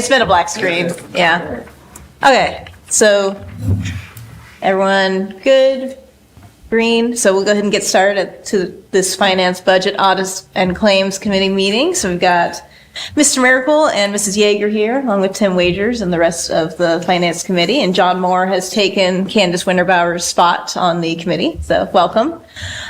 It's been a black screen, yeah. Okay, so everyone good? Green? So we'll go ahead and get started to this Finance, Budget, Audit, and Claims Committee meeting. So we've got Mr. Miracle and Mrs. Yeager here, along with Tim Wagers and the rest of the Finance Committee. And John Moore has taken Candace Winterbauer's spot on the committee, so welcome.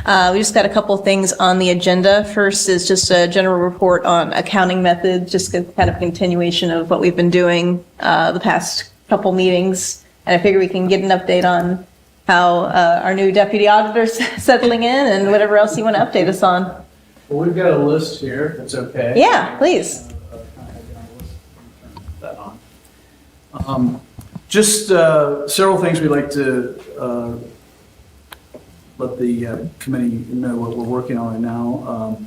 We just got a couple things on the agenda. First is just a general report on accounting methods, just a kind of continuation of what we've been doing the past couple meetings. And I figure we can get an update on how our new deputy auditor's settling in and whatever else you want to update us on. Well, we've got a list here, if it's okay. Yeah, please. Just several things we'd like to let the committee know what we're working on right now.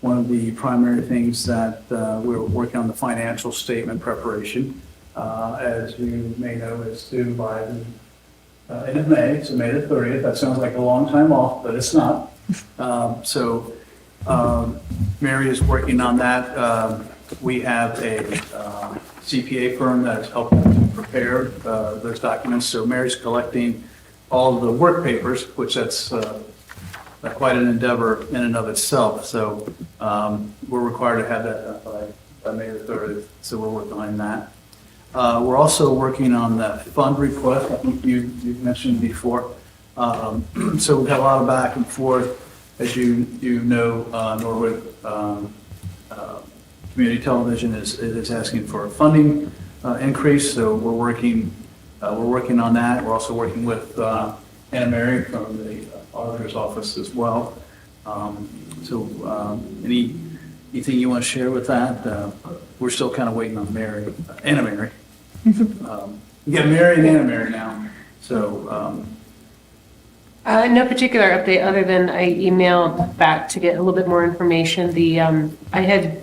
One of the primary things that we're working on the financial statement preparation. As you may know, is due by the end of May, so May the 30th. That sounds like a long time off, but it's not. Mary is working on that. We have a CPA firm that's helping to prepare those documents. So Mary's collecting all of the work papers, which that's quite an endeavor in and of itself. So we're required to have that done by May the 30th. So we're working on that. We're also working on the fund request. I think you mentioned before. So we've got a lot of back and forth. As you know, Norwood Community Television is asking for a funding increase. So we're working on that. We're also working with Anna Mary from the auditor's office as well. Anything you want to share with that? We're still kind of waiting on Anna Mary. We got Mary and Anna Mary now. So. No particular update other than I emailed back to get a little bit more information. I had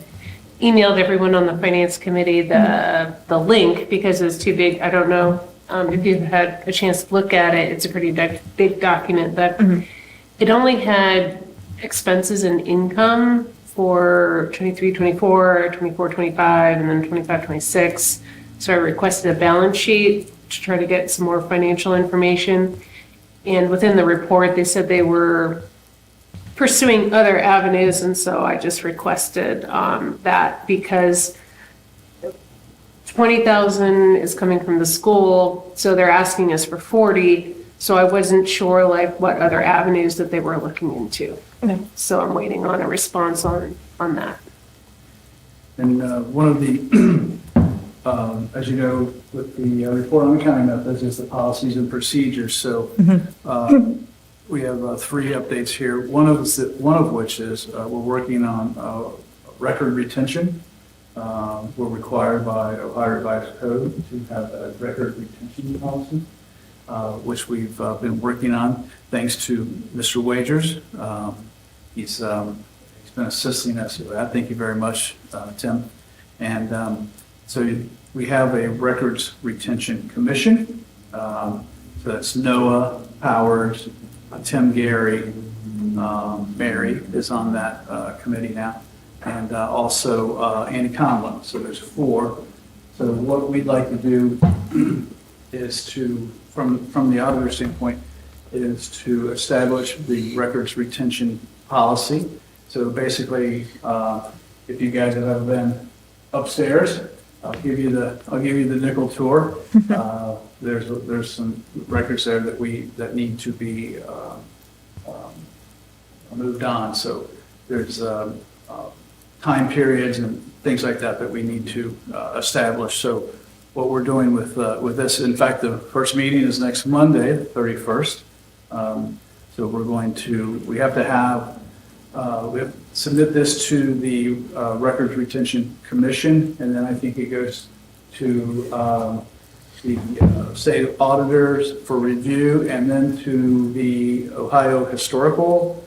emailed everyone on the finance committee the link because it was too big. I don't know if you've had a chance to look at it. It's a pretty big document, but it only had expenses and income for 23-24, 24-25, and then 25-26. So I requested a balance sheet to try to get some more financial information. And within the report, they said they were pursuing other avenues, and so I just requested that because $20,000 is coming from the school, so they're asking us for $40,000. So I wasn't sure like what other avenues that they were looking into. Okay. So I'm waiting on a response on that. And one of the as you know, with the report on accounting methods is the policies and procedures. So we have three updates here. One of which is we're working on record retention. We're required by Ohio Revised Code to have a record retention policy, which we've been working on thanks to Mr. Wagers. He's been assisting us with that. Thank you very much, Tim. And so we have a Records Retention Commission. So that's Noah, Howard, Tim Gary, Mary is on that committee now, and also Andy Conlon. So there's four. So what we'd like to do is to, from the auditor standpoint, is to establish the records retention policy. So basically, if you guys have ever been upstairs, I'll give you the nickel tour. There's some records there that need to be moved on. So there's time periods and things like that we need to establish. So what we're doing with this, in fact, the first meeting is next Monday, the 31st. So we have to submit this to the Records Retention Commission, and then I think it goes to the state auditors for review, and then to the Ohio Historical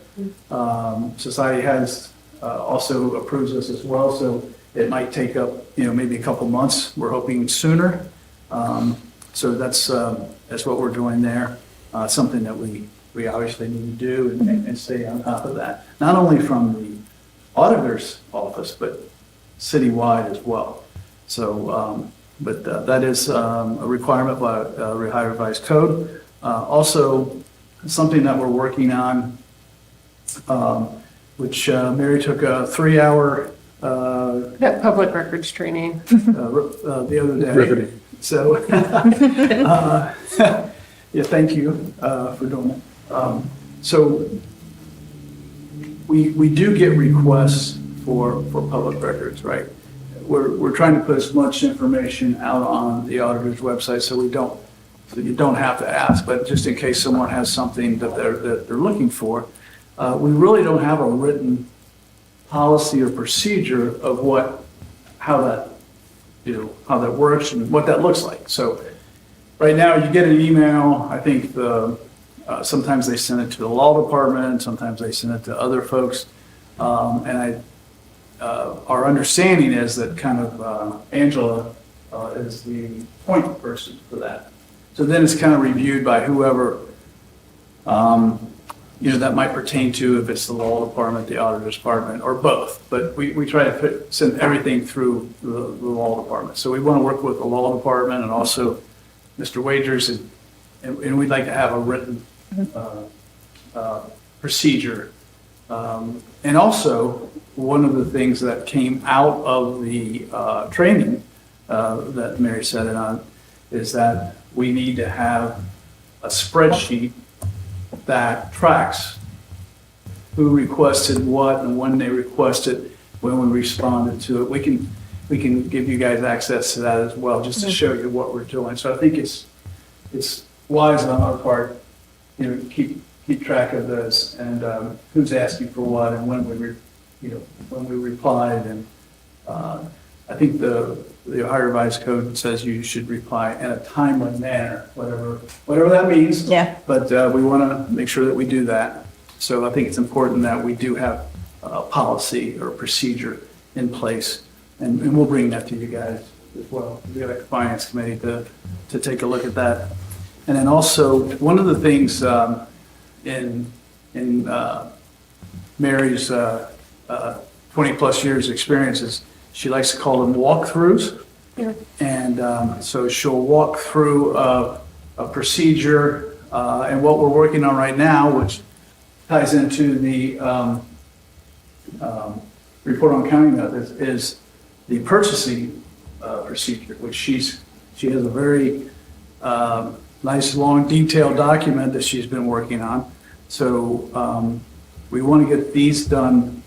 Society has also approves this as well. So it might take up maybe a couple months. We're hoping sooner. So that's what we're doing there. Something that we obviously need to do and stay on top of that, not only from the auditor's office, but citywide as well. So But that is a requirement by Ohio Revised Code. Also, something that we're working on, which Mary took a 3-hour That public records training. the other day. Riveting. So, yeah, thank you for doing it. So we do get requests for public records, right? We're trying to put as much information out on the auditor's website so you don't have to ask, but just in case someone has something that they're looking for, we really don't have a written policy or procedure of how that works and what that looks like. So right now you get an email, I think sometimes they send it to the law department, sometimes they send it to other folks. Our understanding is that kind of Angela is the point person for that. So then it's kind of reviewed by whoever, that might pertain to, if it's the law department, the auditor's department, or both. But we try to send everything through the law department. So we want to work with the law department and also Mr. Wagers, and we'd like to have a written procedure. And also, one of the things that came out of the training that Mary said it on is that we need to have a spreadsheet that tracks who requested what and when they requested, when we responded to it. We can give you guys access to that as well, just to show you what we're doing. So I think it's wise on our part, keep track of this and who's asking for what and when we replied. And I think the Ohio Revised Code says you should reply in a timely manner, whatever that means. Yeah. But we want to make sure that we do that. So I think it's important that we do have a policy or procedure in place, and we'll bring that to you guys as well. We have a finance committee to take a look at that. And then also, one of the things in Mary's 20 plus years experience is she likes to call them walkthroughs. Yeah. And so she'll walk through a procedure, and what we're working on right now, which ties into the report on accounting methods, is the purchasing procedure, which she has a very nice, long, detailed document that she's been working on. So we want to get these done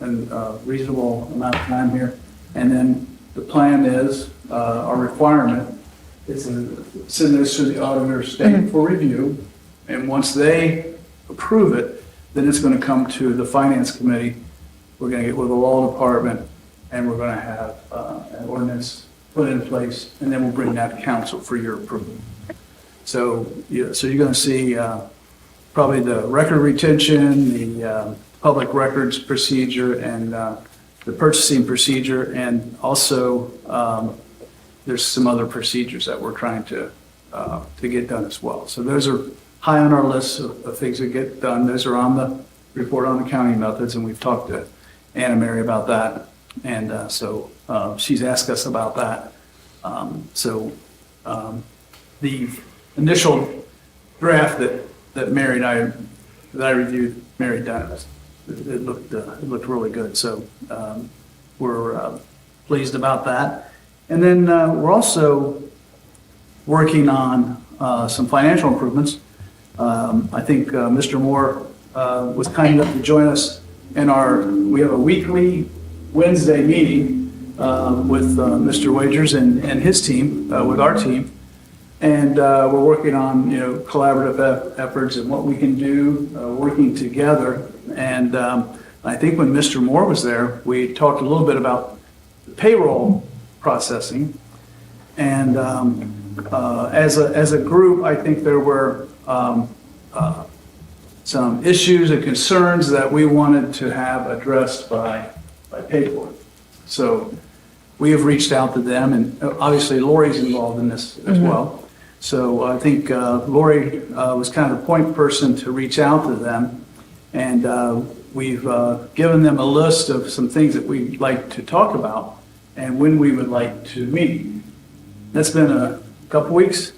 in a reasonable amount of time here. And then the plan is, our requirement is to send this to the auditor state for review. And once they approve it, then it's going to come to the finance committee. We're going to get with the law department, and we're going to have an ordinance put in place, and then we'll bring that to council for your approval. So you're going to see probably the record retention, the public records procedure, and the purchasing procedure, and also there's some other procedures that we're trying to get done as well. So those are high on our list of things that get done. Those are on the report on accounting methods, and we've talked to Anna Mary about that, and so she's asked us about that. The initial draft that Mary and I reviewed, Mary done, it looked really good. So we're pleased about that. And then we're also working on some financial improvements. I think Mr. Moore was kind enough to join us we have a weekly Wednesday meeting with Mr. Wagers and his team, with our team. And we're working on, collaborative efforts and what we can do, working together. And I think when Mr. Moore was there, we talked a little bit about payroll processing. And as a group, I think there were some issues and concerns that we wanted to have addressed by payroll. So we have reached out to them, and obviously Lori's involved in this as well. So I think Lori was kind of the point person to reach out to them, and we've given them a list of some things that we'd like to talk about and when we would like to meet. That's been a couple weeks,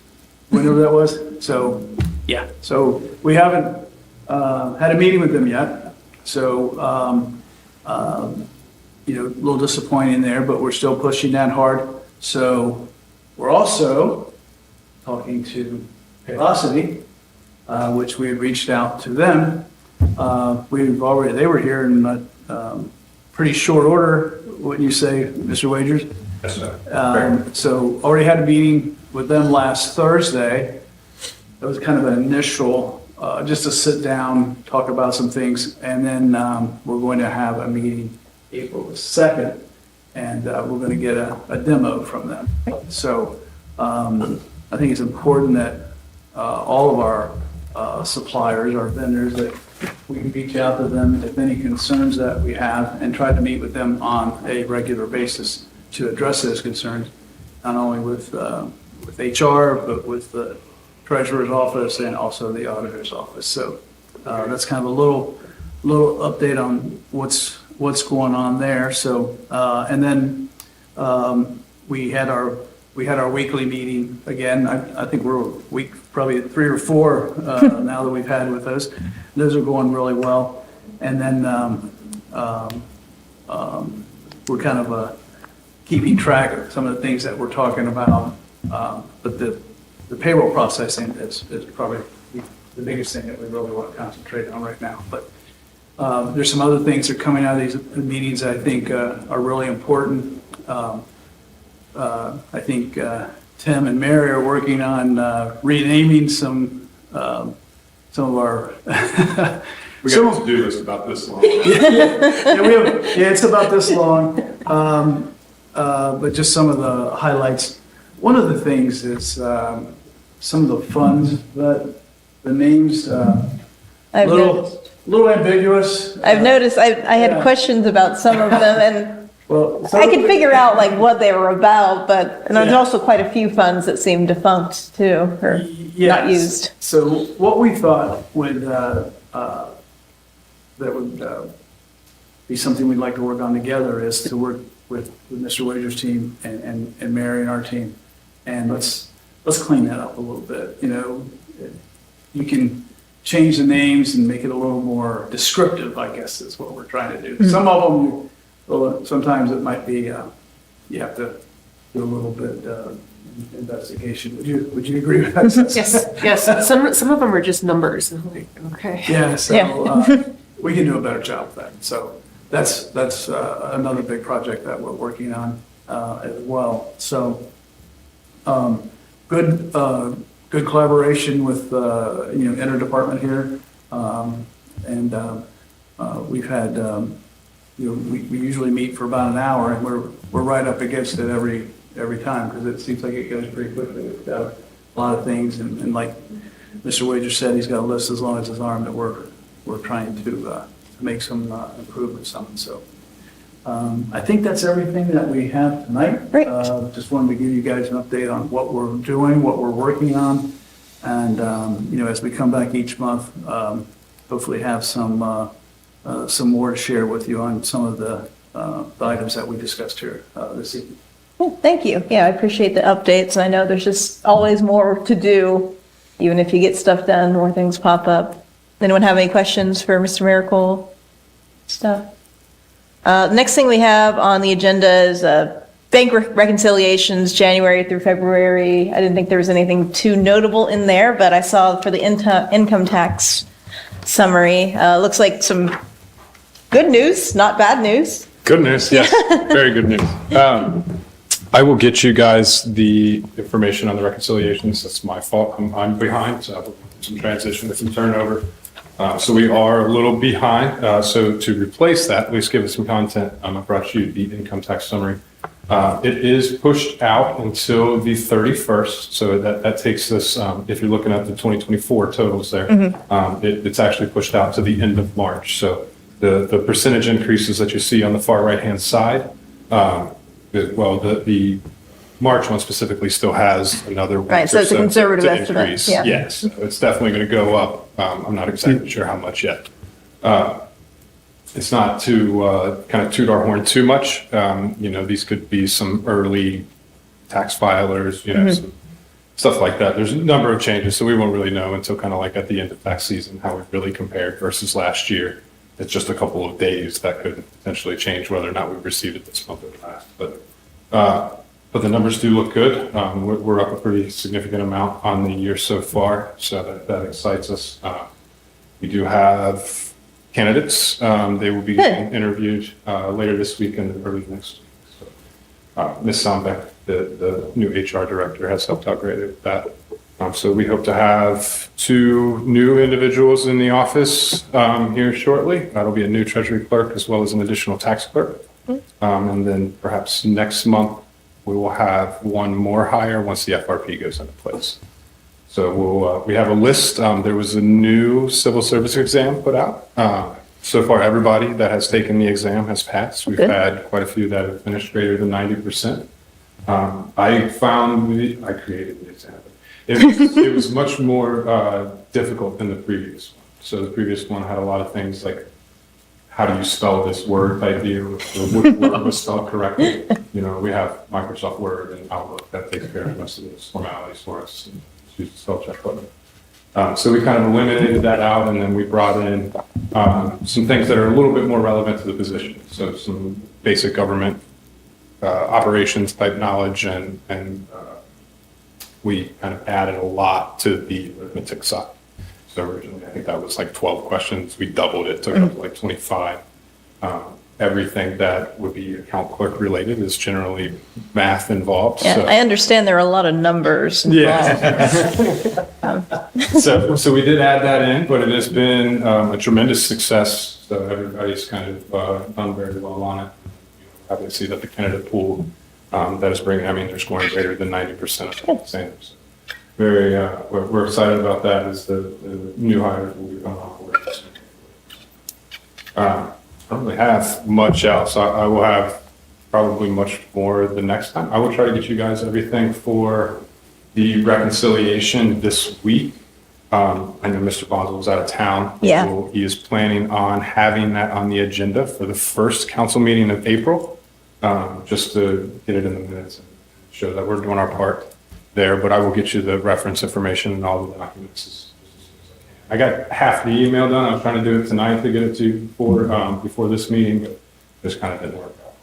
whenever that was. So, yeah, so we haven't had a meeting with them yet. So, a little disappointing there, but we're still pushing that hard. So we're also talking to Paylocity, which we had reached out to them. They were here in pretty short order, wouldn't you say, Mr. Wagers? Yes, sir. So already had a meeting with them last Thursday. It was kind of an initial, just to sit down, talk about some things, and then we're going to have a meeting April the 2nd, and we're going to get a demo from them. So I think it's important that all of our suppliers, our vendors, that we can reach out to them if any concerns that we have and try to meet with them on a regular basis to address those concerns, not only with HR, but with the treasurer's office and also the auditor's office. So that's kind of a little update on what's going on there. So and then we had our weekly meeting again. I think we're week probably 3 or 4 now that we've had with those. Those are going really well. And then we're kind of keeping track of some of the things that we're talking about. But the payroll processing is probably the biggest thing that we really want to concentrate on right now. But there's some other things that are coming out of these meetings that I think are really important. I think Tim and Mary are working on renaming some of our. We got a to-do list about this long. It's about this long. But just some of the highlights. One of the things is some of the funds that the names I've noticed. little ambiguous. I've noticed, I had yeah. questions about some of them, and Well, I could figure out like what they were about, but, and there's Yeah. also quite a few funds that seem defunct too, or not Yes. used. So what we thought would be something we'd like to work on together is to work with Mr. Wager's team and Mary and our team, and let's clean that up a little bit. You can change the names and make it a little more descriptive, I guess is what we're trying to do. Mm-hmm. Some of them, well, sometimes it might be you have to do a little bit investigation. Would you agree with that? Yes. Some of them are just numbers. I'm like, okay. Yeah, so Yeah. we can do a better job with that. So that's another big project that we're working on as well. So good collaboration with interdepartment here, and we've had we usually meet for about an hour, and we're right up against it every time because it seems like it goes pretty quickly. We've got a lot of things, and like Mr. Wager said, he's got a list as long as his arm that we're trying to make some improvements on. So I think that's everything that we have tonight. Great. Just wanted to give you guys an update on what we're doing, what we're working on, and as we come back each month, hopefully have some more to share with you on some of the items that we discussed here this evening. Cool, thank you. Yeah, I appreciate the updates. I know there's just always more to do, even if you get stuff done, more things pop up. Anyone have any questions for Mr. Miracle stuff? Next thing we have on the agenda is bank reconciliations, January through February. I didn't think there was anything too notable in there, but I saw for the income tax summary, looks like some good news, not bad news. Good news, yes, very good news. I will get you guys the information on the reconciliations. That's my fault. I'm behind, so I have some transition, some turnover. So we are a little behind. So to replace that, at least give us some content. I brought you the income tax summary. It is pushed out until the 31st. So that takes us, if you're looking at the 2024 totals there, it's actually pushed out to the end of March. So the percentage increases that you see on the far right-hand side, the March one specifically still has another Right, so it's a conservative to estimate, increase. yeah. Yes, so it's definitely going to go up. I'm not exactly sure how much yet. It's not to kind of toot our horn too much. These could be some early tax filers, some stuff like that. There's a number of changes, so we won't really know until kind of like at the end of tax season how we've really compared versus last year. It's just a couple of days that could potentially change whether or not we've received it this month or last. But the numbers do look good. We're up a pretty significant amount on the year so far, so that excites us. We do have candidates. They will be Good. interviewed later this week and early next week. So, Ms. Sombeck, the new HR director, has helped out greatly with that. So we hope to have 2 new individuals in the office here shortly. That'll be a new treasury clerk as well as an additional tax clerk. And then perhaps next month, we will have 1 more hire once the FRP goes into place. So we have a list. There was a new civil service exam put out. So far, everybody that has taken the exam has passed. We've had quite a few that have finished greater than 90%. I created the exam. It was much more difficult than the previous one. So the previous one had a lot of things like, how do you spell this word type deal, or which word was spelled correctly? We have Microsoft Word and Outlook that takes care of most of those formalities for us. And use the spell check button. So we kind of eliminated that out, and then we brought in some things that are a little bit more relevant to the position. So some basic government operations type knowledge, and we kind of added a lot to the arithmetic side. So originally, I think that was like 12 questions. We doubled it, took it up to like 25. Everything that would be account clerk related is generally math involved. Yeah, so. I understand there are a lot of numbers involved. So we did add that in, but it has been a tremendous success. So everybody's kind of done very well on it. Happy to see that the candidate pool that is bringing, they're scoring greater than 90% of the exams. Very, we're excited about that as the new hires will be coming on board. I don't really have much else. I will have probably much more the next time. I will try to get you guys everything for the reconciliation this week. I know Mr. Bonzo was out of town. Yeah. So he is planning on having that on the agenda for the first council meeting of April, just to get it in the minutes and show that we're doing our part there. But I will get you the reference information and all the documents as soon as I can. I got half the email done. I was trying to do it tonight to get it to you before this meeting, but just kind of didn't work out.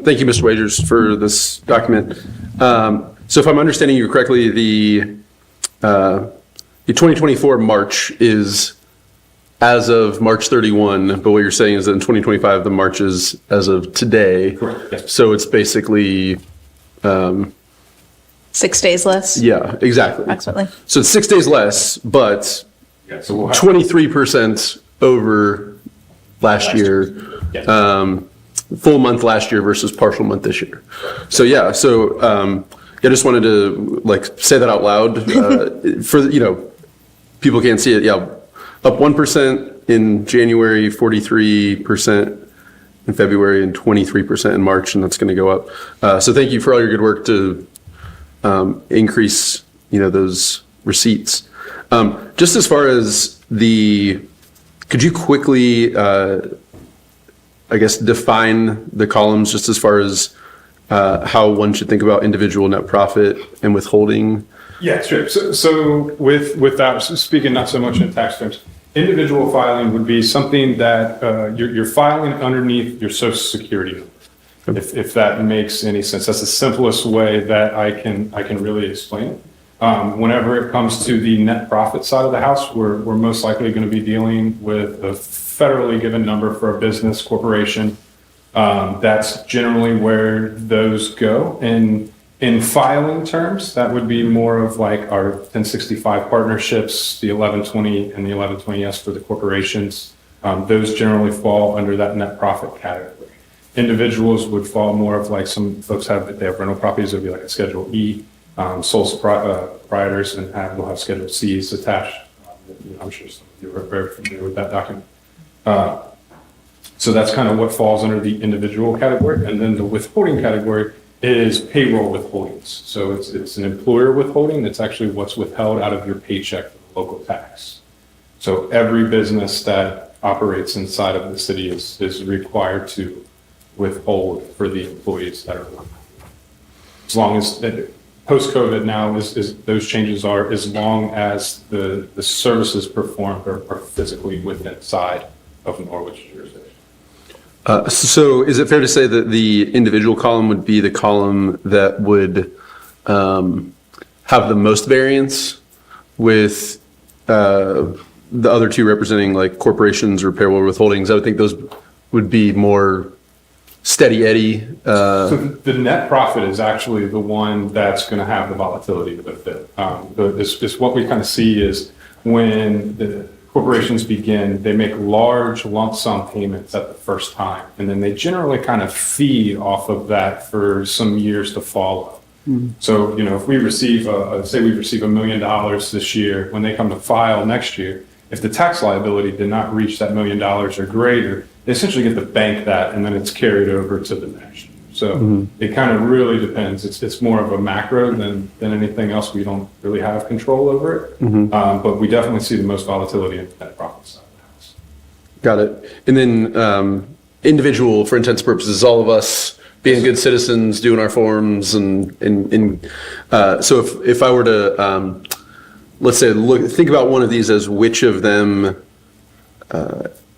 Thank you, Mr. Wagers, for this document. So if I'm understanding you correctly, the 2024 March is as of March 31, but what you're saying is that in 2025, the March is as of today. Correct, yes. So it's basically, 6 days less, yeah, exactly. approximately. So it's 6 days less, but Yeah, so we'll have 23% over last year. Yeah. Full month last year versus partial month this year. So yeah, I just wanted to say that out loud for people can't see it. Yeah, up 1% in January, 43% in February, and 23% in March, and that's going to go up. So thank you for all your good work to increase those receipts. Just as far as could you quickly define the columns just as far as how one should think about individual net profit and withholding? Yeah, sure. So with that, speaking not so much in tax terms, individual filing would be something that you're filing underneath your Social Security number, if that makes any sense. That's the simplest way that I can really explain it. Whenever it comes to the net profit side of the house, we're most likely going to be dealing with a federally given number for a business corporation. That's generally where those go. And in filing terms, that would be more of like our 1065 partnerships, the 1120 and the 1120S for the corporations. Those generally fall under that net profit category. Individuals would fall more of like some folks if they have rental properties, it would be like a Schedule E. Sole proprietors and will have Schedule Cs attached. I'm sure some of you are very familiar with that document. So that's kind of what falls under the individual category. And then the withholding category is payroll withholdings. So it's an employer withholding. It's actually what's withheld out of your paycheck for the local tax. So every business that operates inside of the city is required to withhold for the employees that are, as long as, post-COVID now is those changes are as long as the services performed are physically within inside of Norwood's jurisdiction. So is it fair to say that the individual column would be the column that would have the most variance, with the other two representing like corporations or payroll withholdings? I would think those would be more steady Eddie. So the net profit is actually the one that's going to have the volatility with it. It's what we kind of see is when the corporations begin, they make large lump sum payments at the first time, and then they generally kind of feed off of that for some years to follow. So, if we receive, say we receive $1 million this year, when they come to file next year, if the tax liability did not reach that $1 million or greater, they essentially get to bank that, and then it's carried over to the next year. So it kind of really depends. It's more of a macro than anything else. We don't really have control over it, but we definitely see the most volatility in the net profit side of the house. Got it. And then individual, for intents purposes, all of us being good citizens, doing our forms, and so if I were to let's say think about one of these as which of them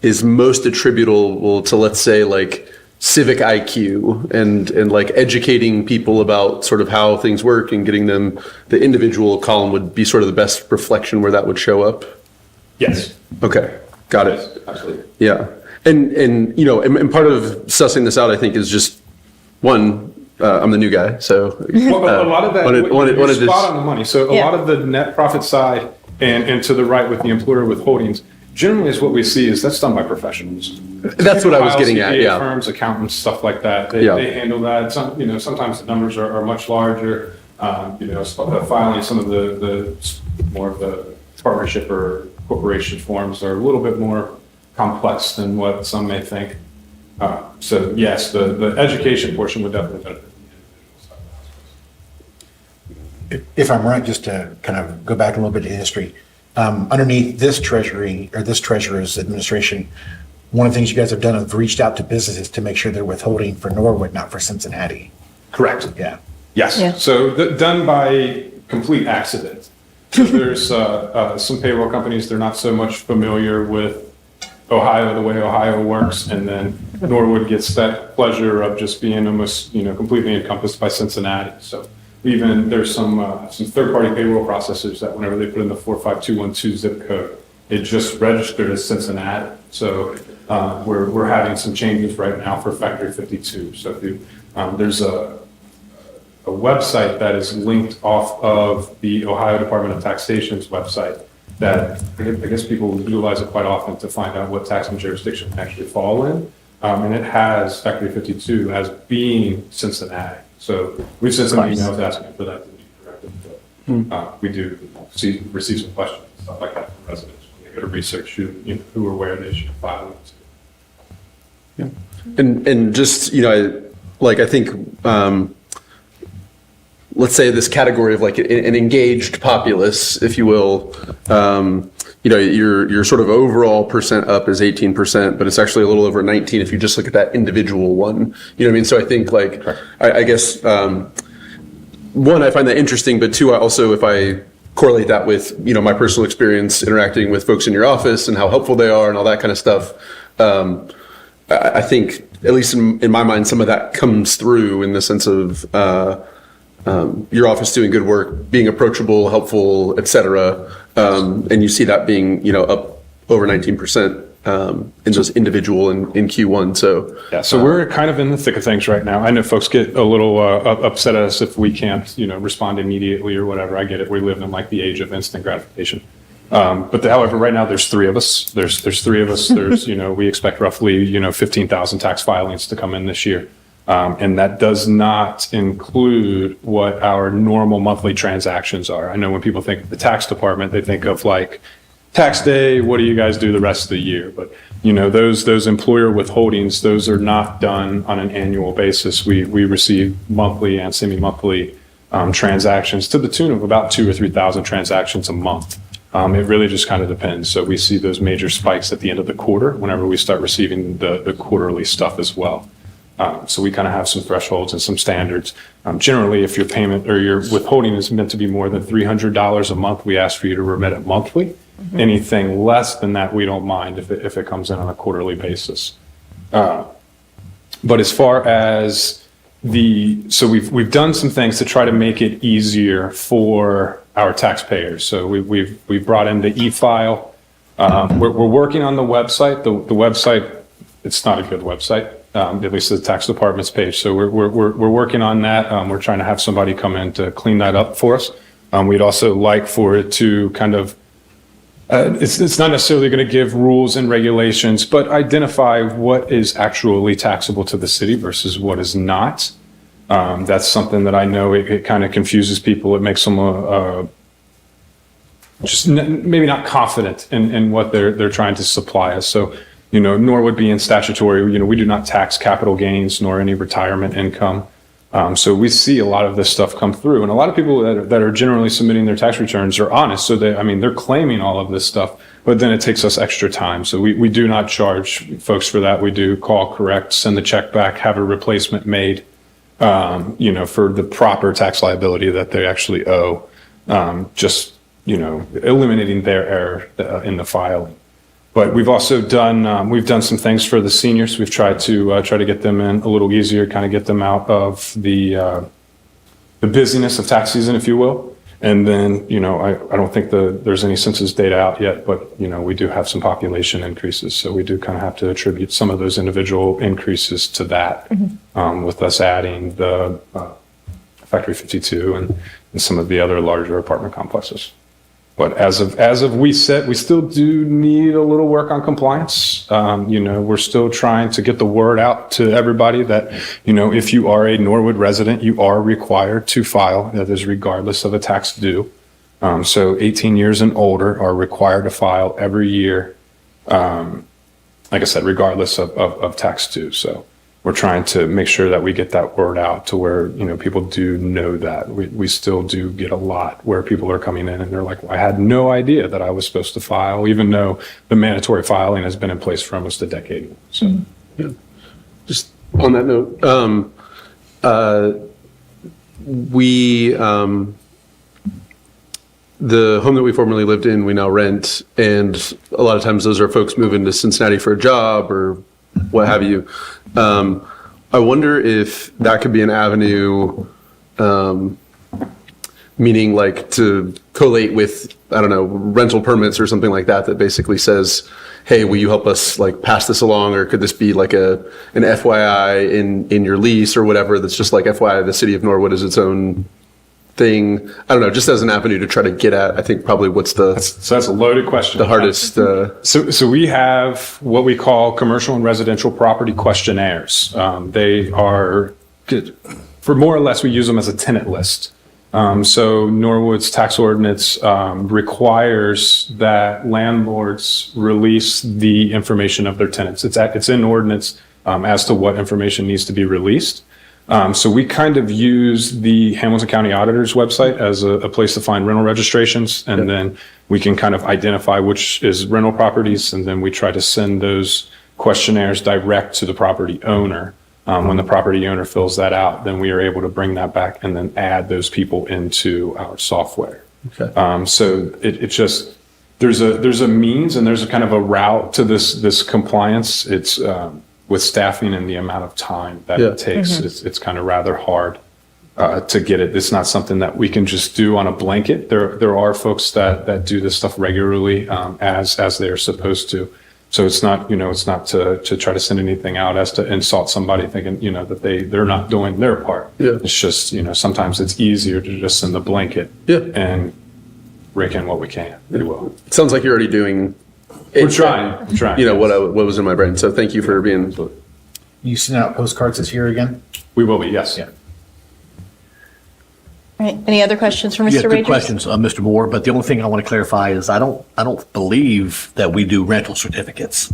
is most attributable to, let's say, like civic IQ and like educating people about sort of how things work and getting them, the individual column would be sort of the best reflection where that would show up. Yes. Okay. Got it. Yes, absolutely. Yeah. And part of sussing this out, I think, is just one, I'm the new guy, so. Well, a lot of that, you're spot on the money. So a Yeah. lot of the net profit side and to the right with the employer withholdings, generally is what we see is that's done by professionals. That's what I was getting at, CPA yeah. Firms, accountants, stuff like that. They handle that. Sometimes the numbers are much larger. Filing some of the more of the partnership or corporation forms are a little bit more complex than what some may think. So yes, the education portion would definitely benefit the individual side. If I'm right, just to kind of go back a little bit to history, underneath this treasury or this treasurer's administration, one of the things you guys have done is reached out to businesses to make sure they're withholding for Norwood, not for Cincinnati. Correct. Yeah. Yes. Yeah. So done by complete accident. So there's some payroll companies, they're not so much familiar with Ohio, the way Ohio works, and then Norwood gets that pleasure of just being almost, completely encompassed by Cincinnati. So even there's some third-party payroll processors that whenever they put in the 45212 zip code, it just registered as Cincinnati. So we're having some changes right now for Factory 52. So there's a website that is linked off of the Ohio Department of Taxation's website that I guess people utilize it quite often to find out what tax and jurisdiction they actually fall in. And it has Factory 52 as being Cincinnati. So we've sent some emails asking for that to be corrected. But we do receive some questions and stuff like that from residents when they go to research who or where they should file it to. Yeah. And just, I think, let's say this category of like an engaged populace, if you will, your sort of overall percent up is 18%, but it's actually a little over 19 if you just look at that individual one. You know what I mean? So I think I guess, one, I find that interesting, but two, if I correlate that with, my personal experience interacting with folks in your office and how helpful they are and all that kind of stuff, I think, at least in my mind, some of that comes through in the sense of, your office doing good work, being approachable, helpful, et cetera. And you see that being, up over 19% in those individual in Q1. So yeah, so we're kind of in the thick of things right now. I know folks get a little upset at us if we can't, respond immediately or whatever. I get it. We live in like the age of instant gratification. However, right now there's three of us. There's three of us. There's, we expect roughly, 15,000 tax filings to come in this year. And that does not include what our normal monthly transactions are. I know when people think of the tax department, they think of like tax day, what do you guys do the rest of the year? But, those employer withholdings, those are not done on an annual basis. We receive monthly and semi-monthly transactions to the tune of about 2,000 or 3,000 transactions a month. It really just kind of depends. So we see those major spikes at the end of the quarter whenever we start receiving the quarterly stuff as well. So we kind of have some thresholds and some standards. Generally, if your payment or your withholding is meant to be more than $300 a month, we ask for you to remit it monthly. Anything less than that, we don't mind if it comes in on a quarterly basis. But as far as so we've done some things to try to make it easier for our taxpayers. So we've brought in the e-file. We're working on the website. The website, it's not a good website, at least the tax department's page. So we're working on that. We're trying to have somebody come in to clean that up for us. We'd also like for it to kind of, it's not necessarily going to give rules and regulations, but identify what is actually taxable to the city versus what is not. That's something that I know it kind of confuses people. It makes them just maybe not confident in what they're trying to supply us. So, Norwood being statutory, we do not tax capital gains nor any retirement income. So we see a lot of this stuff come through, and a lot of people that are generally submitting their tax returns are honest. So they're claiming all of this stuff, but then it takes us extra time. So we do not charge folks for that. We do call, correct, send the check back, have a replacement made, for the proper tax liability that they actually owe. Eliminating their error in the filing. But we've also done some things for the seniors. We've tried to get them in a little easier, kind of get them out of the busyness of tax season, if you will. And then, I don't think there's any census data out yet, but, we do have some population increases. So we do kind of have to attribute some of those individual increases to that, with us adding the Factory 52 and some of the other larger apartment complexes. But as of we said, we still do need a little work on compliance. We're still trying to get the word out to everybody that, if you are a Norwood resident, you are required to file. That is regardless of a tax due. So 18 years and older are required to file every year. Like I said, regardless of tax due. So we're trying to make sure that we get that word out to where, people do know that. We still do get a lot where people are coming in and they're like, well, I had no idea that I was supposed to file, even though the mandatory filing has been in place for almost a decade. So, yeah. Just on that note, the home that we formerly lived in, we now rent, and a lot of times those are folks moving to Cincinnati for a job or what have you. I wonder if that could be an avenue, meaning like to collate with, I don't know, rental permits or something like that basically says, hey, will you help us like pass this along? Or could this be like an FYI in your lease or whatever that's just like FYI, the city of Norwood is its own thing. I don't know, just as an avenue to try to get at, I think probably so that's a loaded question. The hardest. So we have what we call commercial and residential property questionnaires. They are, for more or less, we use them as a tenant list. So Norwood's tax ordinance requires that landlords release the information of their tenants. It's in ordinance as to what information needs to be released. So we kind of use the Hamilton County Auditor's website as a place to find rental registrations, and then we can kind of identify which is rental properties, and then we try to send those questionnaires direct to the property owner. When the property owner fills that out, then we are able to bring that back and then add those people into our software. Okay. So it just, there's a means and there's a kind of a route to this compliance. It's with staffing and the amount of time that it takes, it's kind of rather hard to get it. It's not something that we can just do on a blanket. There are folks that do this stuff regularly as they're supposed to. So it's not, it's not to try to send anything out as to insult somebody thinking, that they're not doing their part. Yeah. It's just, sometimes it's easier to just send the blanket and rake in what we can, if you will. It sounds like you're already doing. We're trying. What was in my brain. So thank you for being. You send out postcards this year again? We will be, yes. Yeah. All right, any other questions for Mr. Yeah, Ragers? good questions, Mr. Moore, but the only thing I want to clarify is I don't believe that we do rental certificates.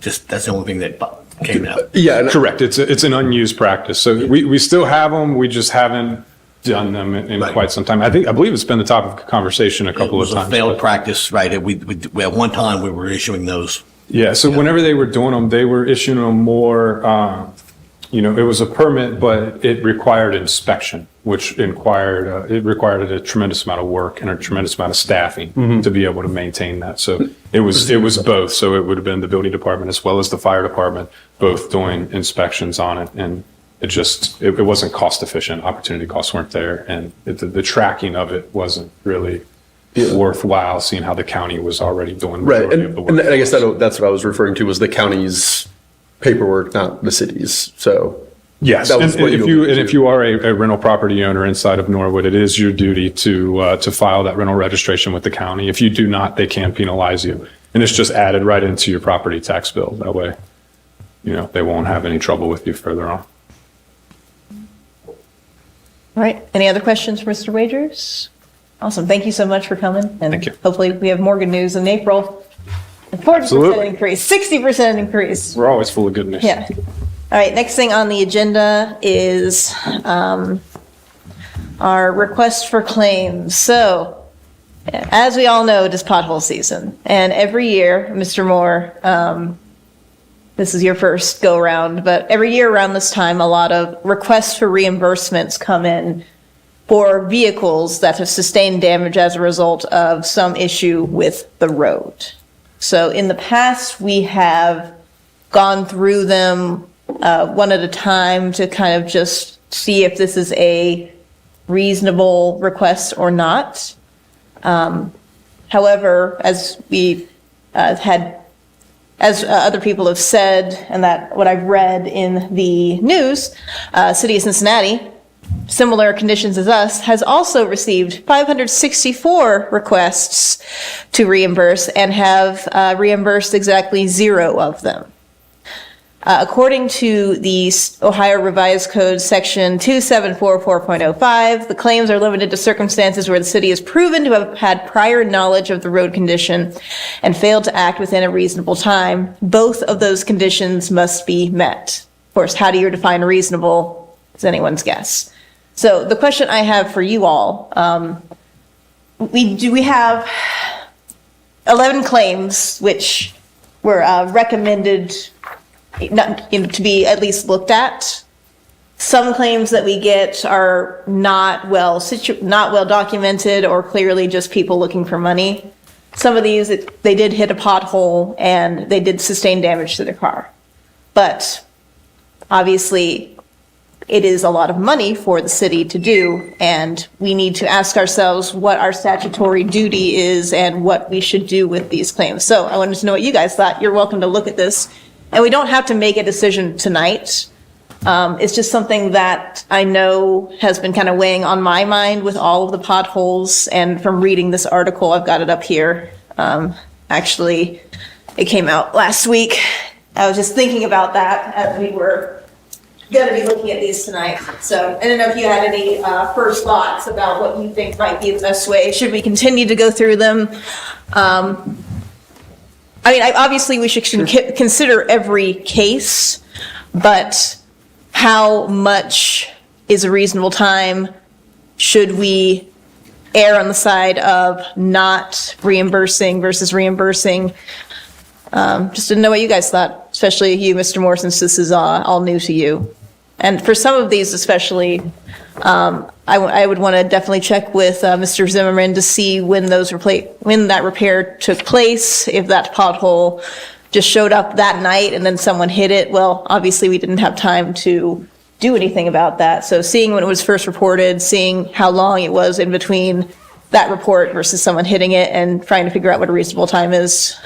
Just, that's the only thing that came out. Yeah, Correct. It's an unused practice. So we still have them. We just haven't done them in quite some time. I believe it's been the topic of conversation a couple of times. It was a failed practice, right? We at one time we were issuing those. Yeah. So whenever they were doing them, they were issuing them more it was a permit, but it required inspection, which it required a tremendous amount of work and a tremendous amount of staffing to be able to maintain that. So it was both. So it would have been the building department as well as the fire department, both doing inspections on it. And it wasn't cost efficient. Opportunity costs weren't there. And the tracking of it wasn't really worthwhile, seeing how the county was already doing the Right, majority of the work. and I guess that's what I was referring to, was the county's paperwork, not the city's, so. Yes, That was and what you alluded to. if you are a rental property owner inside of Norwood, it is your duty to file that rental registration with the county. If you do not, they can penalize you. And it's just added right into your property tax bill. That way, they won't have any trouble with you further on. All right, any other questions for Mr. Wagers? Awesome, thank you so much for coming. And Thank you. hopefully we have more good news in April. A 40% Absolutely. increase, 60% increase. We're always full of good news. Yeah. All right, next thing on the agenda is our request for claims. So, as we all know, it is pothole season. And every year, Mr. Moore, this is your first go-around, but every year around this time, a lot of requests for reimbursements come in for vehicles that have sustained damage as a result of some issue with the road. So in the past, we have gone through them one at a time to kind of just see if this is a reasonable request or not. However, as we as other people have said, and that what I've read in the news, City of Cincinnati, similar conditions as us, has also received 564 requests to reimburse and have reimbursed exactly 0 of them. According to the Ohio Revised Code, Section 2744.05, the claims are limited to circumstances where the city is proven to have had prior knowledge of the road condition and failed to act within a reasonable time. Both of those conditions must be met. Of course, how do you define reasonable is anyone's guess. So the question I have for you all, we have 11 claims which were recommended to be at least looked at. Some claims that we get are not well documented or clearly just people looking for money. Some of these, they did hit a pothole and they did sustain damage to their car. But obviously, it is a lot of money for the city to do, and we need to ask ourselves what our statutory duty is and what we should do with these claims. So I wanted to know what you guys thought. You're welcome to look at this. And we don't have to make a decision tonight. It's just something that I know has been kind of weighing on my mind with all of the potholes. And from reading this article, I've got it up here. Actually, it came out last week. I was just thinking about that as we were going to be looking at these tonight. So I don't know if you had any first thoughts about what you think might be the best way. Should we continue to go through them? Obviously, we should consider every case, but how much is a reasonable time? Should we err on the side of not reimbursing versus reimbursing? Just didn't know what you guys thought, especially you, Mr. Moore, since this is all new to you. And for some of these especially, I would want to definitely check with Mr. Zimmerman to see when that repair took place, if that pothole just showed up that night and then someone hit it. Well, obviously, we didn't have time to do anything about that. So seeing when it was first reported, seeing how long it was in between that report versus someone hitting it and trying to figure out what a reasonable time is.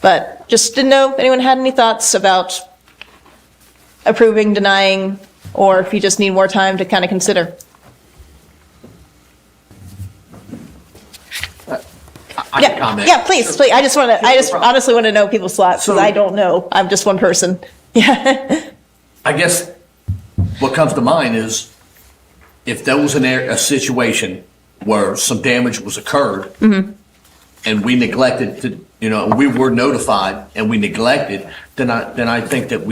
But just didn't know if anyone had any thoughts about approving, denying, or if you just need more time to kind of consider. I can comment. Yeah, please. I just honestly want to know people's thoughts because I don't know. I'm just one person. Yeah. I guess what comes to mind is if there was a situation where some damage was occurred and we neglected to, we were notified and we neglected, then I think that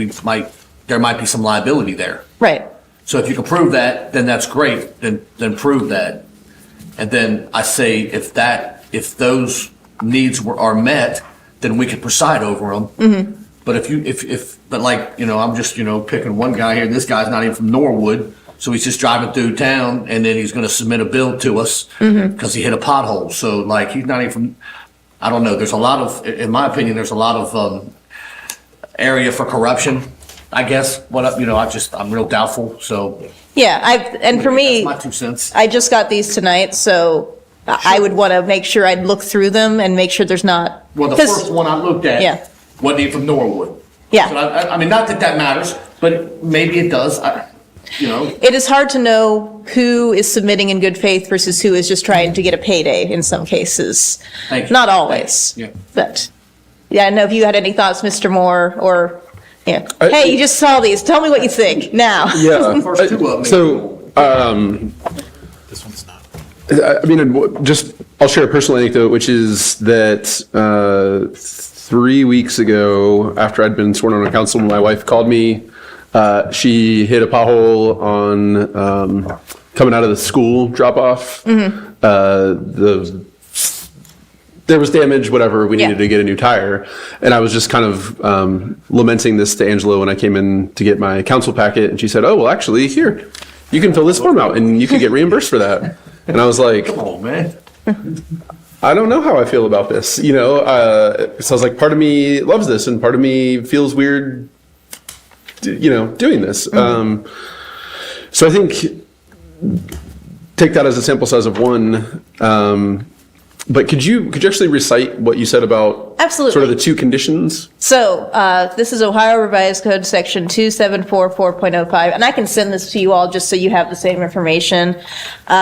there might be some liability there. Right. So if you can prove that, then that's great. Then prove that. And then I say if those needs are met, then we can preside over them. But but like, I'm just, picking one guy here, this guy's not even from Norwood, so he's just driving through town, and then he's gonna submit a bill to us because he hit a pothole, so like, he's not even from, I don't know, there's a lot of, in my opinion, there's a lot of, area for corruption, I guess, I'm real doubtful, so. Yeah, and for me, That's my 2 cents. I just got these tonight, so I would want to make sure I'd look through them and make sure there's not. Well, the 'cause- first one I looked at. Yeah. Wasn't even from Norwood. Yeah. So I mean, not that that matters, but maybe it does, It is hard to know who is submitting in good faith versus who is just trying to get a payday in some cases. Thank you. Not always. Yeah. But, yeah, I don't know if you had any thoughts, Mr. Moore, or, yeah. I- Hey, you just saw these. Tell me what you think now. Yeah. First two of them. So, This one's not. I mean, just, I'll share a personal anecdote, which is that 3 weeks ago, after I'd been sworn on a council, my wife called me. She hit a pothole on coming out of the school drop-off. There was damage, whatever, we needed Yeah. to get a new tire. And I was just kind of lamenting this to Angela when I came in to get my council packet, and she said, oh, well, actually, here, you can fill this form out, and you can get reimbursed for that. And I was like, Oh, man. I don't know how I feel about this, so I was like, part of me loves this, and part of me feels weird, doing this. So I think take that as a sample size of one. But could you actually recite what you said about Absolutely. sort of the two conditions? So, this is Ohio Revised Code Section 2744.05, and I can send this to you all just so you have the same information.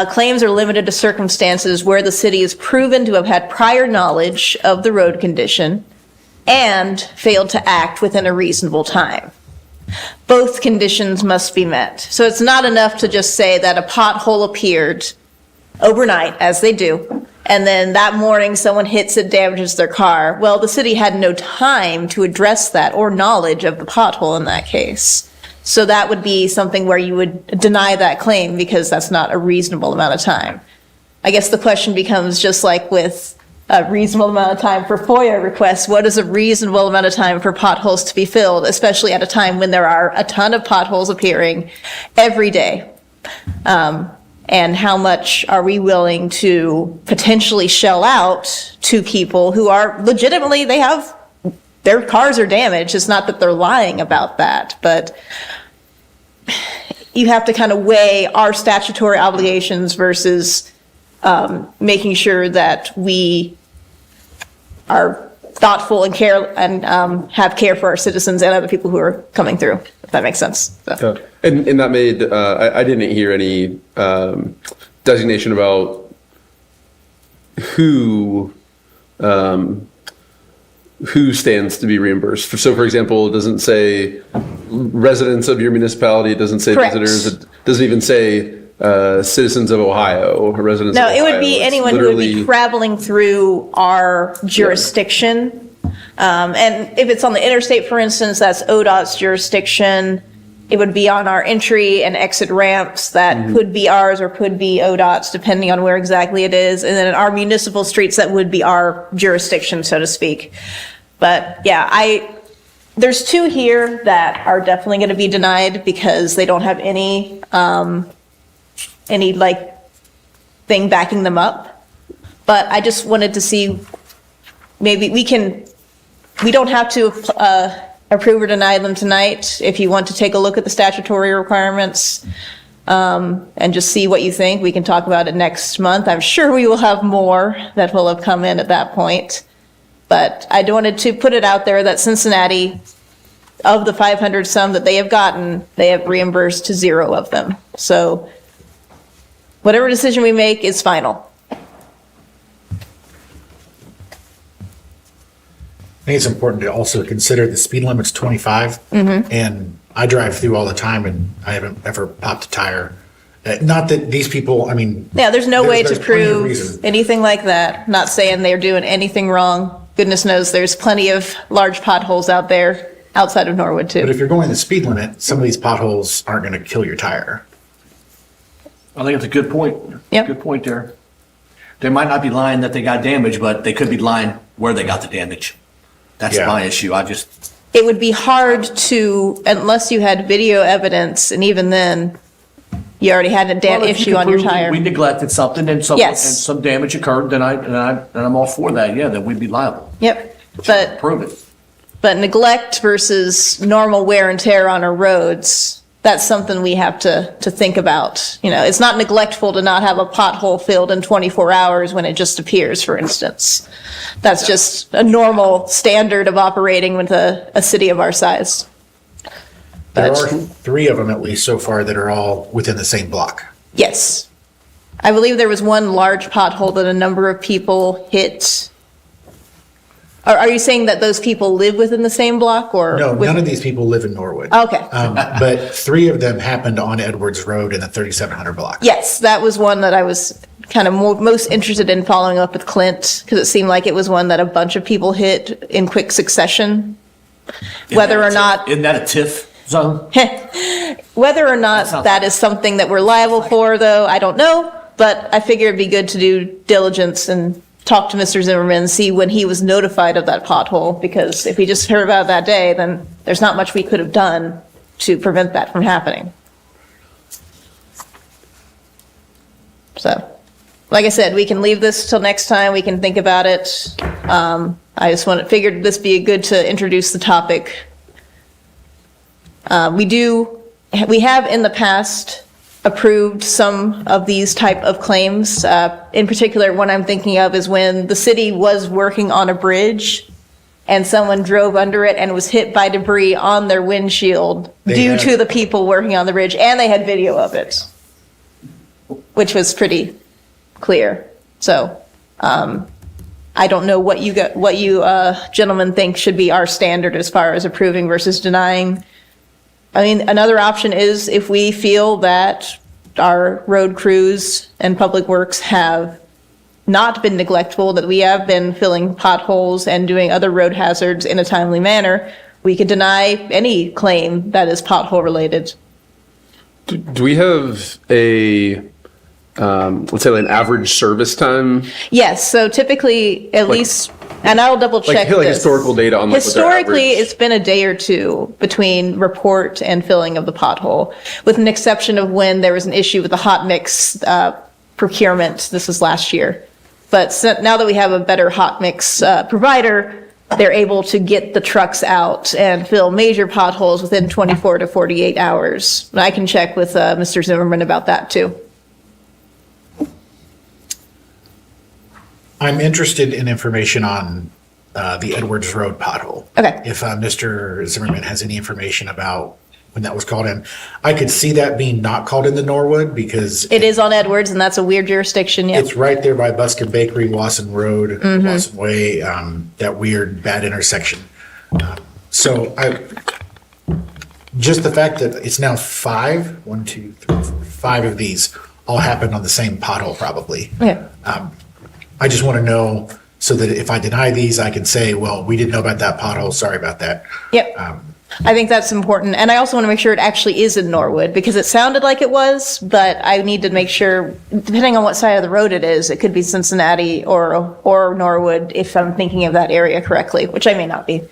Claims are limited to circumstances where the city is proven to have had prior knowledge of the road condition and failed to act within a reasonable time. Both conditions must be met. So it's not enough to just say that a pothole appeared overnight, as they do, and then that morning someone hits it, damages their car. Well, the city had no time to address that or knowledge of the pothole in that case. So that would be something where you would deny that claim because that's not a reasonable amount of time. I guess the question becomes just like with a reasonable amount of time for FOIA requests, what is a reasonable amount of time for potholes to be filled, especially at a time when there are a ton of potholes appearing every day? And how much are we willing to potentially shell out to people who are legitimately, their cars are damaged. It's not that they're lying about that, but you have to kind of weigh our statutory obligations versus making sure that we are thoughtful and care and have care for our citizens and other people who are coming through, if that makes sense. So. And that made, I didn't hear any designation about who stands to be reimbursed. So for example, it doesn't say residents of your municipality, it doesn't say Correct. visitors, it doesn't even say citizens of Ohio or residents of No, Ohio. it would be It's anyone who would be literally- traveling through our jurisdiction. And if it's on the interstate, for instance, that's ODOT's jurisdiction. It would be on our entry and exit ramps that could be ours or could be ODOT's, depending on where exactly it is. And then in our municipal streets, that would be our jurisdiction, so to speak. But yeah, there's two here that are definitely going to be denied because they don't have any like thing backing them up. But I just wanted to see, maybe we don't have to approve or deny them tonight. If you want to take a look at the statutory requirements and just see what you think, we can talk about it next month. I'm sure we will have more that will have come in at that point. But I wanted to put it out there that Cincinnati, of the 500 some that they have gotten, they have reimbursed to 0 of them. So whatever decision we make is final. I think it's important to also consider the speed limit's 25. And I drive through all the time and I haven't ever popped a tire. Not that these people, I mean. Yeah, there's no way to there's plenty of prove reason. anything like that. Not saying they're doing anything wrong. Goodness knows there's plenty of large potholes out there outside of Norwood But too. if you're going the speed limit, some of these potholes aren't going to kill your tire. I think it's a good point. Yep. Good point there. They might not be lying that they got damage, but they could be lying where they got the damage. That's Yeah. my issue. it would be hard to, unless you had video evidence, and even then, you already had a Well, if you issue can on your prove tire. We neglected something and Yes. some damage occurred, then I'm all for that, yeah, then we'd be liable. Yep, but Prove it. But neglect versus normal wear and tear on our roads, that's something we have to think about. You know, it's not neglectful to not have a pothole filled in 24 hours when it just appears, for instance. That's just a normal standard of operating with a city of our size. There But- are 3 of them at least so far that are all within the same block. Yes. I believe there was one large pothole that a number of people hit. Are you saying that those people live within the same block or? No, with- none of these people live in Norwood. Okay. But 3 of them happened on Edwards Road in the 3700 block. Yes, that was one that I was kind of most interested in following up with Clint, because it seemed like it was one that a bunch of people hit in quick succession. Whether or not, Isn't that a TIF zone? whether or not that is something that we're liable for, though, I don't know. But I figure it'd be good to do diligence and talk to Mr. Zimmerman, see when he was notified of that pothole, because if he just heard about it that day, then there's not much we could have done to prevent that from happening. So, like I said, we can leave this till next time, we can think about it. I just figured this be good to introduce the topic. We have in the past approved some of these type of claims. In particular, one I'm thinking of is when the city was working on a bridge and someone drove under it and was hit by debris on their windshield due to the people working on the bridge, and they had video of it, which was pretty clear. So, I don't know what you gentlemen think should be our standard as far as approving versus denying. I mean, another option is if we feel that our road crews and public works have not been neglectful, that we have been filling potholes and doing other road hazards in a timely manner, we could deny any claim that is pothole related. Do we have a, let's say like an average service time? Yes, so typically, at least, and I'll double check Like this. historical data on like what their Historically, average- it's been a day or two between report and filling of the pothole, with an exception of when there was an issue with the hot mix procurement. This was last year. But now that we have a better hot mix provider, they're able to get the trucks out and fill major potholes within 24 to 48 hours. And I can check with Mr. Zimmerman about that too. I'm interested in information on the Edwards Road pothole. Okay. If Mr. Zimmerman has any information about when that was called in. I could see that being not called into Norwood because It is on Edwards, and that's a weird jurisdiction, yeah. it's right there by Buskin Bakery, Wasson Road, Wasson Way, that weird bad intersection. So just the fact that it's now 5 of these all happened on the same pothole probably. Okay. I just want to know so that if I deny these, I can say, well, we didn't know about that pothole, sorry about that. Yep. I think that's important. And I also want to make sure it actually is in Norwood, because it sounded like it was, but I need to make sure, depending on what side of the road it is, it could be Cincinnati or Norwood, if I'm thinking of that area correctly, which I may not be.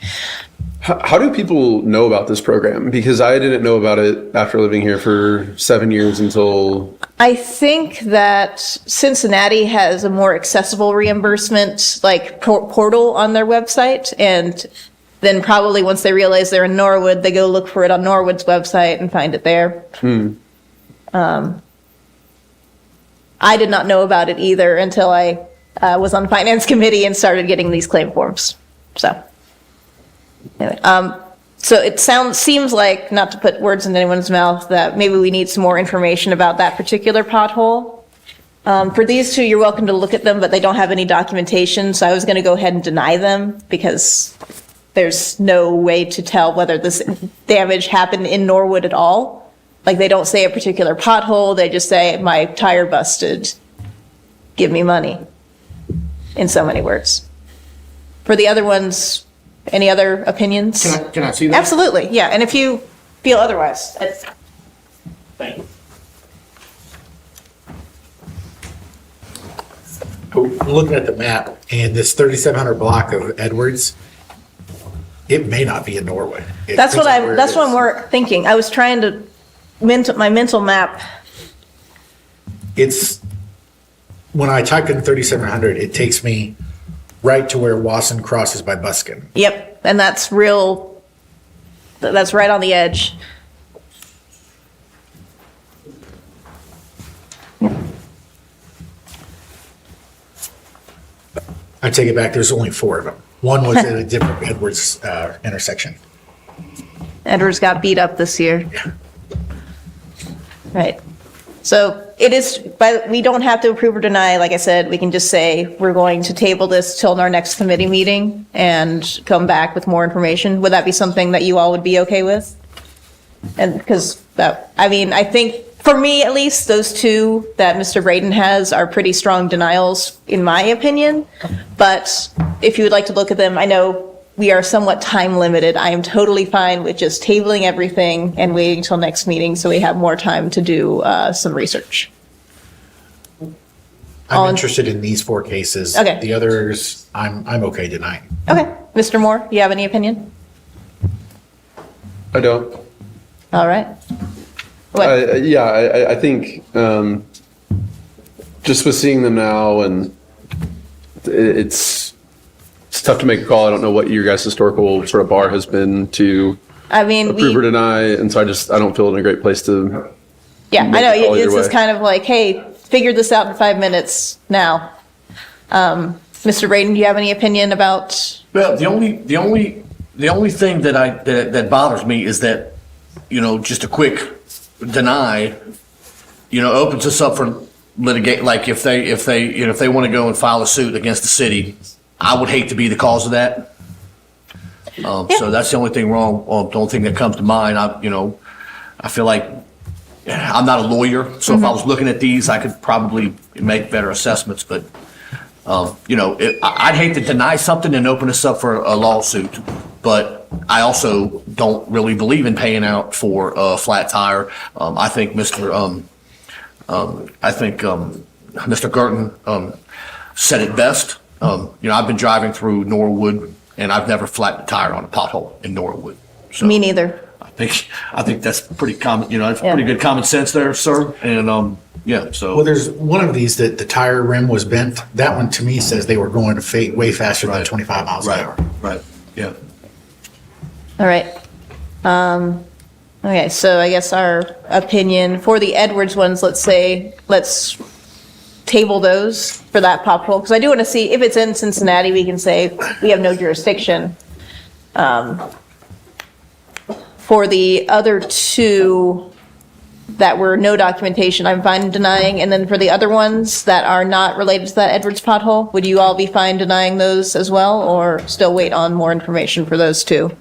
How do people know about this program? Because I didn't know about it after living here for 7 years until... I think that Cincinnati has a more accessible reimbursement, like portal on their website, and then probably once they realize they're in Norwood, they go look for it on Norwood's website and find it there. I did not know about it either until I was on finance committee and started getting these claim forms. So, anyway, so it seems like, not to put words in anyone's mouth, that maybe we need some more information about that particular pothole. For these two, you're welcome to look at them, but they don't have any documentation, so I was going to go ahead and deny them because there's no way to tell whether this damage happened in Norwood at all. Like, they don't say a particular pothole, they just say, my tire busted, give me money, in so many words. For the other ones, any other opinions? Can I see that? Absolutely, yeah, and if you feel otherwise, that's, Thank you. I'm looking at the map and this 3700 block of Edwards, it may not be in Norwood. It That's what depends on where it that's what is. we're thinking. I was trying to my mental map. It's, when I type in 3700, it takes me right to where Wasson crosses by Buskin. Yep, and that's right on the edge. I take it back, there's only 4 of them. One was at a different Edwards intersection. Edwards got beat up this year. Right. So it is, but we don't have to approve or deny. Like I said, we can just say we're going to table this till our next committee meeting and come back with more information. Would that be something that you all would be okay with? And because that, I mean, I think for me at least, those two that Mr. Braden has are pretty strong denials in my opinion. But if you would like to look at them, I know we are somewhat time limited. I am totally fine with just tabling everything and waiting till next meeting so we have more time to do some research. I'm interested in these 4 cases. Okay. The others, I'm okay denying. Okay, Mr. Moore, you have any opinion? I don't. All right. What? Yeah, I think just with seeing them now, and it's tough to make a call. I don't know what your guys' historical sort of bar has been to I mean, approve or deny, and so I don't feel in a great place to. yeah, I make a know, call it's either just way. kind of like, hey, figure this out in 5 minutes now. Mr. Braden, do you have any opinion about? Well, the only thing that bothers me is that, just a quick deny, opens us up for litigate, like if they want to go and file a suit against the city, I would hate to be the cause of that. So that's the only thing wrong, the only thing that comes to mind. I feel like I'm not a lawyer, so if I was looking at these, I could probably make better assessments, but I'd hate to deny something and open us up for a lawsuit, but I also don't really believe in paying out for a flat tire. I think Mr. Gerton said it best. I've been driving through Norwood and I've never flattened a tire on a pothole in Norwood. So Me neither. I think that's pretty common. That's Yeah. pretty good common sense there, sir. And so. Well, there's one of these that the tire rim was bent. That one to me says they were going way faster than Right. 25 miles an hour. Right, yeah. All right. Okay, so I guess our opinion for the Edwards ones, let's table those for that pothole, because I do want to see if it's in Cincinnati, we can say we have no jurisdiction. For the other 2 that were no documentation, I'm fine denying, and then for the other ones that are not related to that Edwards pothole, would you all be fine denying those as well, or still wait on more information for those 2?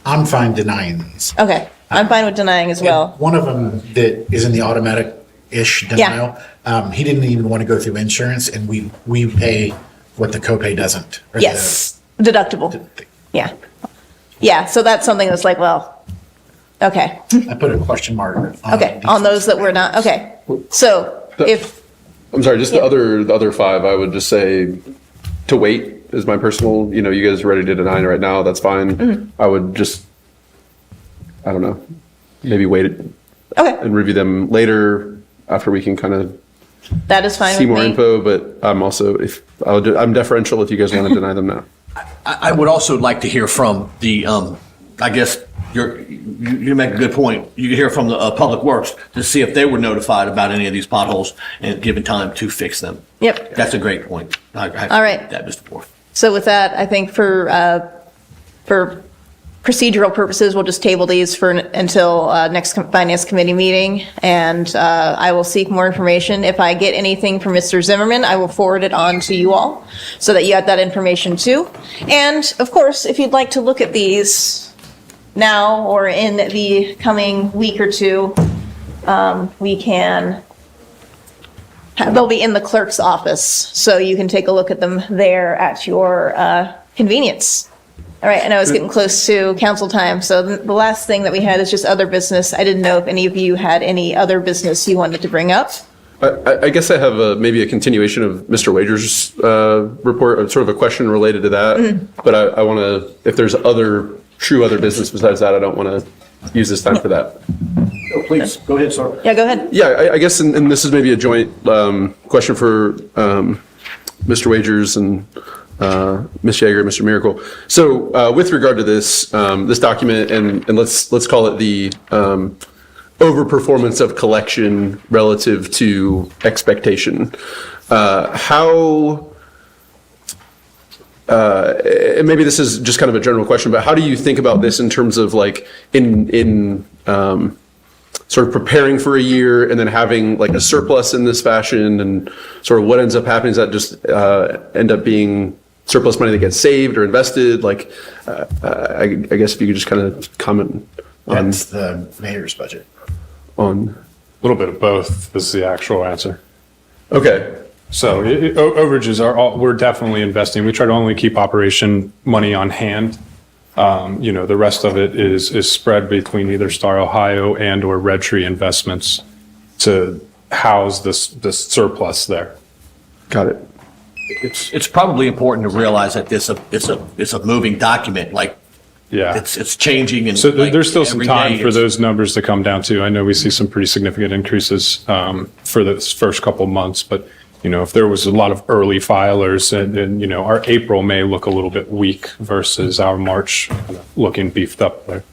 I'm fine denying these. Okay, I'm fine with denying as well. One of them that is in the automatic-ish denial, he didn't even want to go through insurance, and we pay what the copay doesn't. or the- Yes, deductible. Yeah. Yeah, so that's something that's like, well, okay, I put a question mark on. okay, these on those that were not, okay. So if, I'm sorry, just Yeah. the other 5, I would just say to wait is my personal, you guys are ready to deny it right now, that's fine. Mm-hmm. I would just, I don't know, maybe wait okay, and review them later after we can kind of that is fine see with more me. info, but I'm also, I'm deferential if you guys want to deny them now. I would also like to hear from the, I guess, you make a good point. You hear from the Public Works to see if they were notified about any of these potholes and given time to fix them. Yep. That's a great point. All right. That, Mr. Moore. So with that, I think for procedural purposes, we'll just table these until next Finance Committee meeting, and I will seek more information. If I get anything from Mr. Zimmerman, I will forward it on to you all, so that you have that information too. And of course, if you'd like to look at these now or in the coming week or 2, we can, they'll be in the clerk's office, so you can take a look at them there at your convenience. All right, I know it's getting close to council time, so the last thing that we had is just other business. I didn't know if any of you had any other business you wanted to bring up. I guess I have maybe a continuation of Mr. Wager's report, sort of a question related to that. But I want to, if there's other business besides that, I don't want to use this time for that. Oh, please, go ahead, sir. Yeah, go ahead. Yeah, I guess, and this is maybe a joint question for Mr. Wagers and Ms. Yeager, Mr. Miracle. So with regard to this document, and let's call it the overperformance of collection relative to expectation, and maybe this is just kind of a general question, but how do you think about this in terms of like in sort of preparing for a year and then having like a surplus in this fashion, and sort of what ends up happening? Is that just end up being surplus money that gets saved or invested? Like, I guess if you could just kind of comment on. That's the mayor's budget. A little bit of both is the actual answer. Okay. So overages we're definitely investing. We try to only keep operation money on hand. The rest of it is spread between either Star Ohio and or Red Tree Investments to house this surplus there. Got it. It's probably important to realize that it's a moving document, like, Yeah. it's changing and. So like, there's still some every time day for it's- those numbers to come down too. I know we see some pretty significant increases for the first couple of months, but if there was a lot of early filers, and our April may look a little bit weak versus our March looking beefed up there.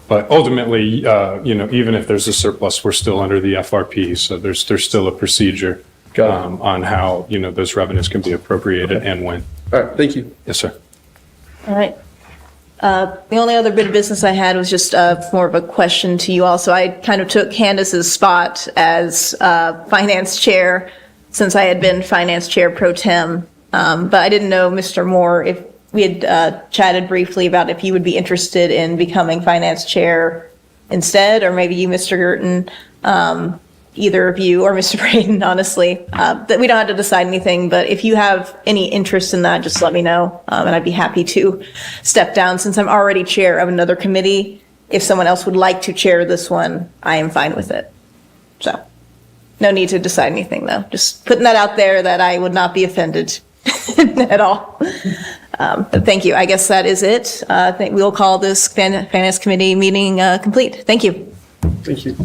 But ultimately, even if there's a surplus, we're still under the FRP, so there's still a procedure on how those revenues can be appropriated and when. All right. Thank you. Yes, sir. All right. The only other bit of business I had was just more of a question to you all. So I kind of took Candace's spot as finance chair since I had been finance chair pro tem. But I didn't know, Mr. Moore, if we had chatted briefly about if you would be interested in becoming finance chair instead, or maybe you, Mr. Gerton, either of you, or Mr. Braden, honestly. That we don't have to decide anything, but if you have any interest in that, just let me know, and I'd be happy to step down. Since I'm already chair of another committee, if someone else would like to chair this one, I am fine with it. So, no need to decide anything, though. Just putting that out there that I would not be offended at all. But thank you. I guess that is it. I think we'll call this Finance Committee meeting complete. Thank you. Thank you.